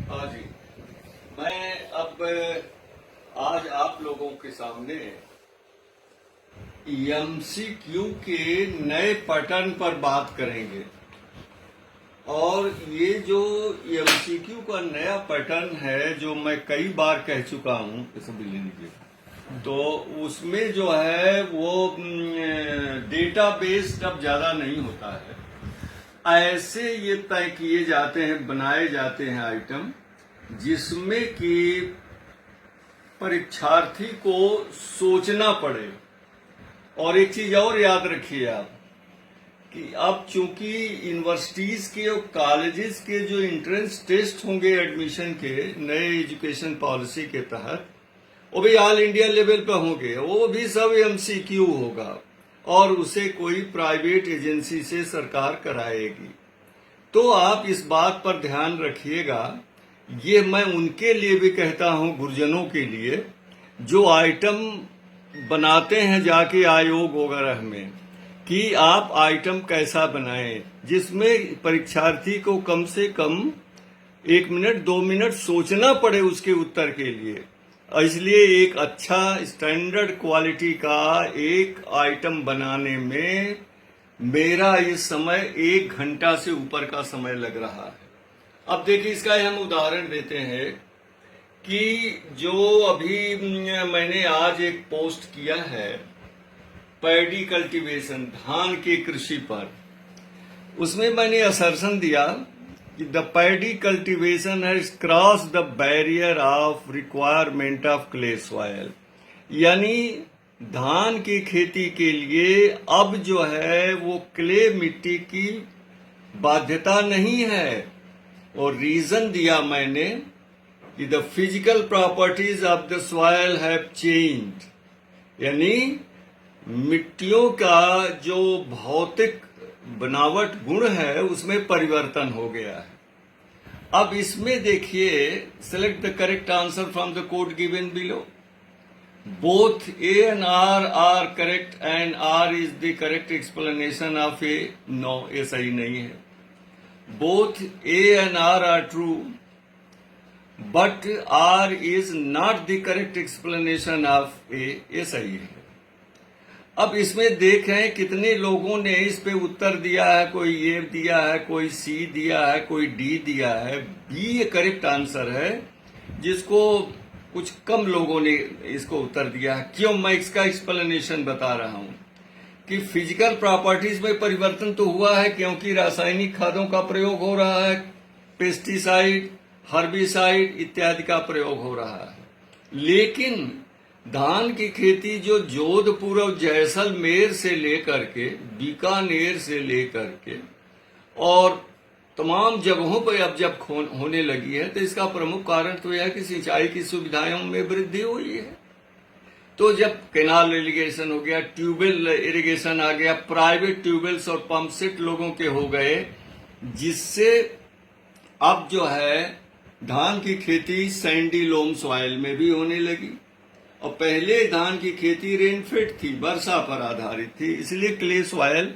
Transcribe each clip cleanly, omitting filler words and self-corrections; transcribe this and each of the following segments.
हाँ जी। मैं अब आज आप लोगों के सामने एमसीक्यू के नए पैटर्न पर बात करेंगे। और ये जो एमसीक्यू का नया पैटर्न है, जो मैं कई बार कह चुका हूं, इसे भी ले लीजिए, तो उसमें जो है वो डेटा बेस्ड अब ज्यादा नहीं होता है। ऐसे ये तय किए जाते हैं, बनाए जाते हैं आइटम, जिसमें कि परीक्षार्थी को सोचना पड़े। और एक चीज और याद रखिए आप, कि अब चूंकि यूनिवर्सिटीज के और कॉलेजेस के जो एंट्रेंस टेस्ट होंगे एडमिशन के नए एजुकेशन पॉलिसी के तहत, वो भी ऑल इंडिया लेवल पे होंगे, वो भी सब एमसीक्यू होगा और उसे कोई प्राइवेट एजेंसी से सरकार कराएगी। तो आप इस बात पर ध्यान रखिएगा। ये मैं उनके लिए भी कहता हूं, गुरुजनों के लिए, जो आइटम बनाते हैं जाके आयोग वगैरह में, कि आप आइटम कैसा बनाएं जिसमें परीक्षार्थी को कम से कम 1 मिनट 2 मिनट सोचना पड़े उसके उत्तर के लिए। इसलिए एक अच्छा स्टैंडर्ड क्वालिटी का एक आइटम बनाने में मेरा इस समय 1 घंटा से ऊपर का समय लग रहा है। अब देखिए, इसका हम उदाहरण देते हैं कि जो अभी मैंने आज एक पोस्ट किया है पैडी कल्टीवेशन, धान की कृषि पर, उसमें मैंने असर्शन दिया कि the paddy cultivation has cross the barrier of requirement of clay soil. यानी धान की खेती के लिए अब जो है वो क्ले मिट्टी की बाध्यता नहीं है। और रीजन दिया मैंने कि the physical properties of the soil have changed, यानी मिट्टियों का जो भौतिक बनावट गुण है उसमें परिवर्तन हो गया है। अब इसमें देखिए, select the correct answer from the code given below. Both A and R are correct and R is the correct explanation of A. No, ये सही नहीं है। Both A and R are true, but R is not the correct explanation of A. ये सही है। अब इसमें देखें कितने लोगों ने इस पे उत्तर दिया है। कोई ए दिया है, कोई सी दिया है, कोई डी दिया है। बी ये करेक्ट आंसर है, जिसको कुछ कम लोगों ने इसको उत्तर दिया है। क्यों? मैं इसका एक्सप्लेनेशन बता रहा हूं कि फिजिकल प्रॉपर्टीज में परिवर्तन तो हुआ है, क्योंकि रासायनिक खादों का प्रयोग हो रहा है, पेस्टिसाइड, हर्बिसाइड इत्यादि का प्रयोग हो रहा है। लेकिन धान की खेती जो जोधपुर और जैसलमेर से लेकर के, बीकानेर से लेकर के और तमाम जगहों पर अब जब होने लगी है, तो इसका प्रमुख कारण तो यह है कि सिंचाई की सुविधाओं में वृद्धि हुई है। तो जब कैनाल इरिगेशन हो गया, ट्यूबवेल इरिगेशन आ गया, प्राइवेट ट्यूबवेल्स और पंप सेट लोगों के हो गए, जिससे अब जो है धान की खेती सैंडी लोम सॉइल में भी होने लगी। और पहले धान की खेती रेनफेड थी, वर्षा पर आधारित थी, इसलिए क्ले सॉइल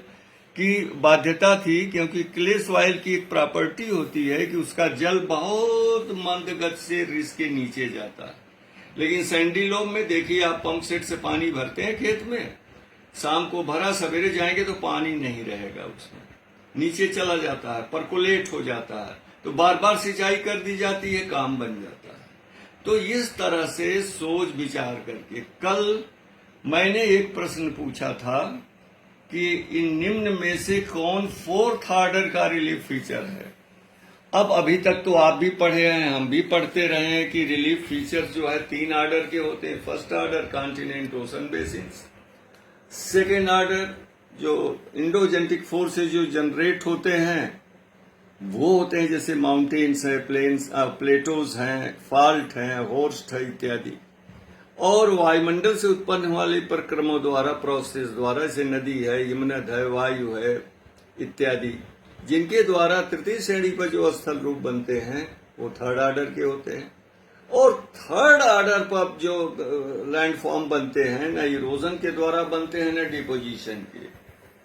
की बाध्यता थी, क्योंकि क्ले सॉइल की एक प्रॉपर्टी होती है कि उसका जल बहुत मंद गति से रिस के नीचे जाता है। लेकिन सैंडी लोम में देखिए, आप पंप सेट से पानी भरते हैं खेत में, शाम को भरा, सवेरे जाएंगे तो पानी नहीं रहेगा, उसमें नीचे चला जाता है, परकोलेट हो जाता है, तो बार बार सिंचाई कर दी जाती है, काम बन जाता है। तो इस तरह से सोच विचार करके कल मैंने एक प्रश्न पूछा था कि इन निम्न में से कौन 4th ऑर्डर का रिलीफ फीचर है। अब अभी तक तो आप भी पढ़े हैं, हम भी पढ़ते रहे हैं कि रिलीफ फीचर्स जो है 3 ऑर्डर के होते हैं। First order continent ocean basin, second order जो इंडोजेनेटिक फोर्सेज जो जनरेट होते हैं वो होते हैं, जैसे माउंटेन्स है, प्लेन्स, प्लेटोज हैं, फॉल्ट हैं, होर्स्ट है इत्यादि। और वायुमंडल से उत्पन्न वाले प्रक्रमों द्वारा, प्रोसेस द्वारा, जैसे नदी है, हिमनद है, वायु है इत्यादि, जिनके द्वारा तृतीय श्रेणी पर जो स्थल रूप बनते हैं वो 3rd ऑर्डर के होते हैं। और 3rd ऑर्डर पर जो लैंडफॉर्म बनते हैं, न इरोजन के द्वारा बनते हैं न डिपोजिशन के,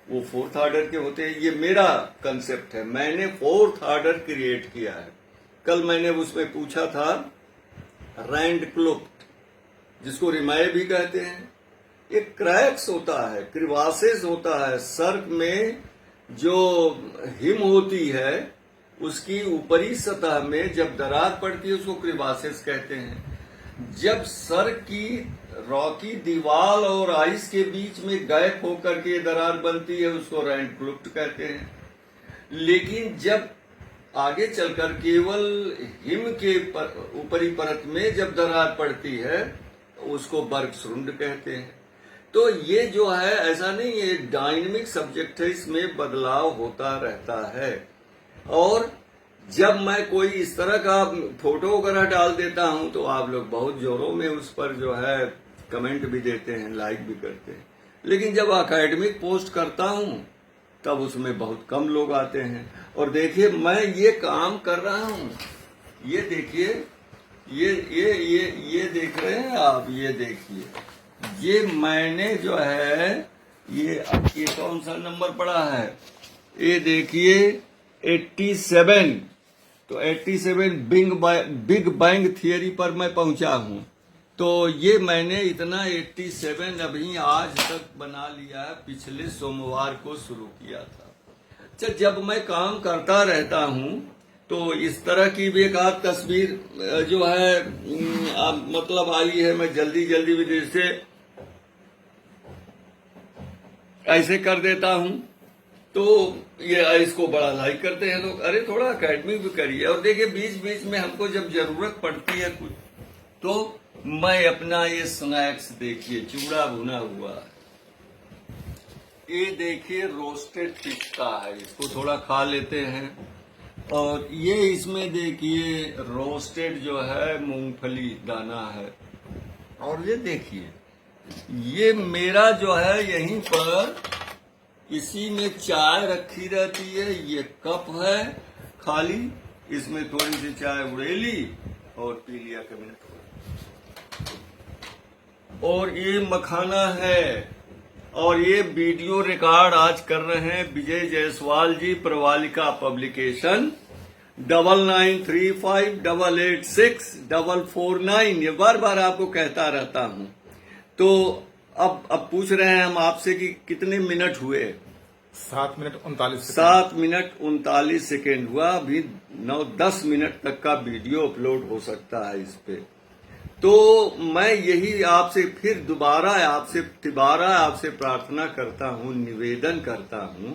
वो 4th ऑर्डर के होते हैं। ये मेरा कंसेप्ट है, मैंने 4th ऑर्डर क्रिएट किया है। कल मैंने उसमें पूछा था, रैंड क्लुफ्ट, जिसको रिमाय भी कहते हैं, एक क्रैक्स होता है, क्रिवासेस होता है, सर्क में जो हिम होती है उसकी ऊपरी सतह में जब दरार पड़ती है उसको क्रिवासेस कहते हैं। जब सर्क की रॉकी दीवार और आइस के बीच में गैप होकर के दरार बनती है उसको रैंड क्लुफ्ट कहते हैं। लेकिन जब आगे चलकर केवल हिम के ऊपरी परत में जब दरार पड़ती है उसको बर्गसुंड कहते हैं। तो ये जो है ऐसा नहीं, ये डायनेमिक सब्जेक्ट है, इसमें बदलाव होता रहता है। और जब मैं कोई इस तरह का फोटो वगैरह डाल देता हूं तो आप लोग बहुत जोरों में उस पर जो है कमेंट भी देते हैं, लाइक भी करते हैं। लेकिन जब एकेडमिक पोस्ट करता हूं तब उसमें बहुत कम लोग आते हैं। और देखिए मैं ये काम कर रहा हूं, ये देखिए, ये देख रहे हैं आप, ये देखिए, ये मैंने जो है ये कौन सा नंबर पड़ा है, ये देखिए 87। तो 87 बिग बैंग थियरी पर मैं पहुंचा हूं। तो ये मैंने इतना 87 अभी आज तक बना लिया है, पिछले सोमवार को शुरू किया था। अच्छा, जब मैं काम करता रहता हूं तो इस तरह की भी एक आध तस्वीर जो है मतलब आई है, मैं जल्दी भी जैसे ऐसे कर देता हूं तो ये इसको बड़ा लाइक करते हैं लोग, अरे थोड़ा एकेडमिक भी करिए। और देखिए बीच बीच में हमको जब जरूरत पड़ती है कुछ तो मैं अपना ये स्नैक्स देखिए, चूड़ा भुना हुआ, ये देखिए रोस्टेड पिस्ता है, इसको थोड़ा खा लेते हैं। और ये इसमें देखिए रोस्टेड जो है मूंगफली दाना है। और ये देखिए ये मेरा जो है यहीं पर इसी में चाय रखी रहती है, ये कप है खाली, इसमें थोड़ी सी चाय उड़ेली और पी लिया कभी। और ये मखाना है। और ये वीडियो रिकॉर्ड आज कर रहे हैं विजय जायसवाल जी, प्रवालिका पब्लिकेशन, 9935886449। ये बार बार आपको कहता रहता हूं। तो अब पूछ रहे हैं हम आपसे कि कितने मिनट हुए? 7 मिनट 39 सेकंड। 7 मिनट 39 सेकेंड हुआ। अभी 9-10 मिनट तक का वीडियो अपलोड हो सकता है इस पे। तो मैं यही आपसे फिर दोबारा आपसे प्रार्थना करता हूं, निवेदन करता हूं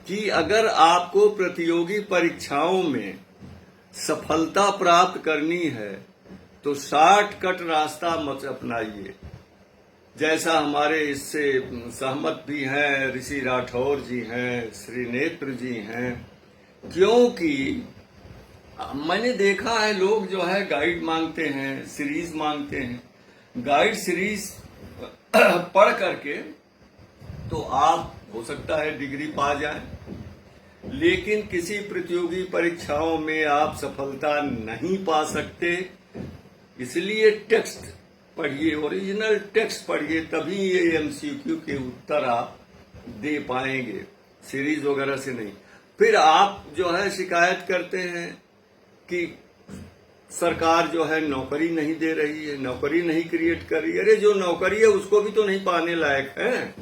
कि अगर आपको प्रतियोगी परीक्षाओं में सफलता प्राप्त करनी है तो शॉर्टकट रास्ता मत अपनाइए। जैसा हमारे इससे सहमत भी हैं ऋषि राठौर जी हैं, श्री नेत्र जी हैं, क्योंकि मैंने देखा है लोग जो है गाइड मांगते हैं, सीरीज मांगते हैं। गाइड सीरीज पढ़ करके तो आप हो सकता है डिग्री पा जाएं, लेकिन किसी प्रतियोगी परीक्षाओं में आप सफलता नहीं पा सकते। इसलिए टेक्स्ट पढ़िए, ओरिजिनल टेक्स्ट पढ़िए, तभी ये एमसीक्यू के उत्तर आप दे पाएंगे, सीरीज वगैरह से नहीं। फिर आप जो है शिकायत करते हैं कि सरकार जो है नौकरी नहीं दे रही है, नौकरी नहीं क्रिएट कर रही है। अरे जो नौकरी है उसको भी तो नहीं पाने लायक है।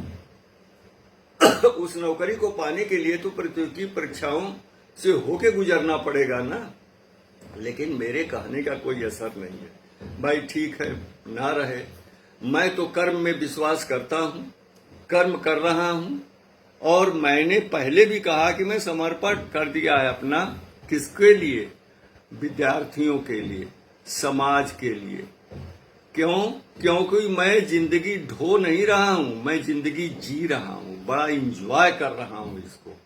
उस नौकरी को पाने के लिए तो प्रतियोगी परीक्षाओं से होके गुजरना पड़ेगा ना। लेकिन मेरे कहने का कोई असर नहीं है। भाई ठीक है, ना रहे, मैं तो कर्म में विश्वास करता हूं, कर्म कर रहा हूं। और मैंने पहले भी कहा कि मैं समर्पण कर दिया है अपना, किसके लिए? विद्यार्थियों के लिए, समाज के लिए। क्योंकि मैं जिंदगी ढो नहीं रहा हूं, मैं जिंदगी जी रहा हूं, बड़ा इंजॉय कर रहा हूं इसको।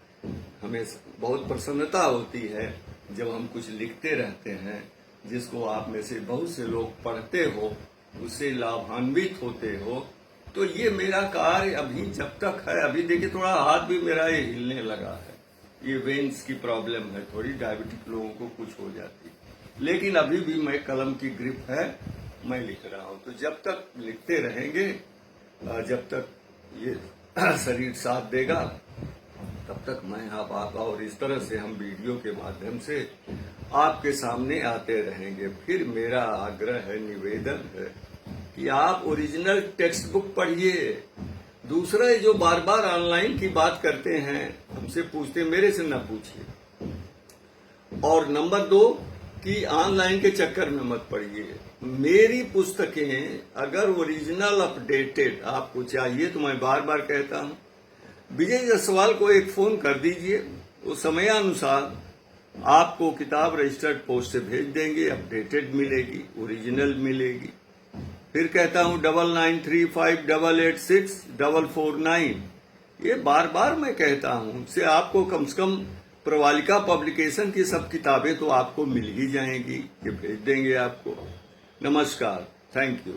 हमें बहुत प्रसन्नता होती है जब हम कुछ लिखते रहते हैं जिसको आप में से बहुत से लोग पढ़ते हो, उससे लाभान्वित होते हो। तो ये मेरा कार्य अभी जब तक है, अभी देखिए थोड़ा हाथ भी मेरा ये हिलने लगा है, ये वेन्स की प्रॉब्लम है, थोड़ी डायबिटिक लोगों को कुछ हो जाती, लेकिन अभी भी मैं कलम की ग्रिप है, मैं लिख रहा हूं। तो जब तक लिखते रहेंगे, जब तक ये शरीर साथ देगा, तब तक मैं आप और इस तरह से हम वीडियो के माध्यम से आपके सामने आते रहेंगे। फिर मेरा आग्रह है, निवेदन है कि आप ओरिजिनल टेक्स्ट बुक पढ़िए। दूसरा ये जो बार बार ऑनलाइन की बात करते हैं, हमसे पूछते, मेरे से न पूछिए। और नंबर 2 कि ऑनलाइन के चक्कर में मत पड़िए। मेरी पुस्तकें अगर ओरिजिनल अपडेटेड आपको चाहिए तो मैं बार बार कहता हूं, विजय जायसवाल को एक फोन कर दीजिए, वो समयानुसार आपको किताब रजिस्टर्ड पोस्ट से भेज देंगे, अपडेटेड मिलेगी, ओरिजिनल मिलेगी। फिर कहता हूं 9935886449, ये बार बार मैं कहता हूं। इससे आपको कम से कम प्रवालिका पब्लिकेशन की सब किताबें तो आपको मिल ही जाएंगी, ये भेज देंगे आपको। नमस्कार, थैंक यू।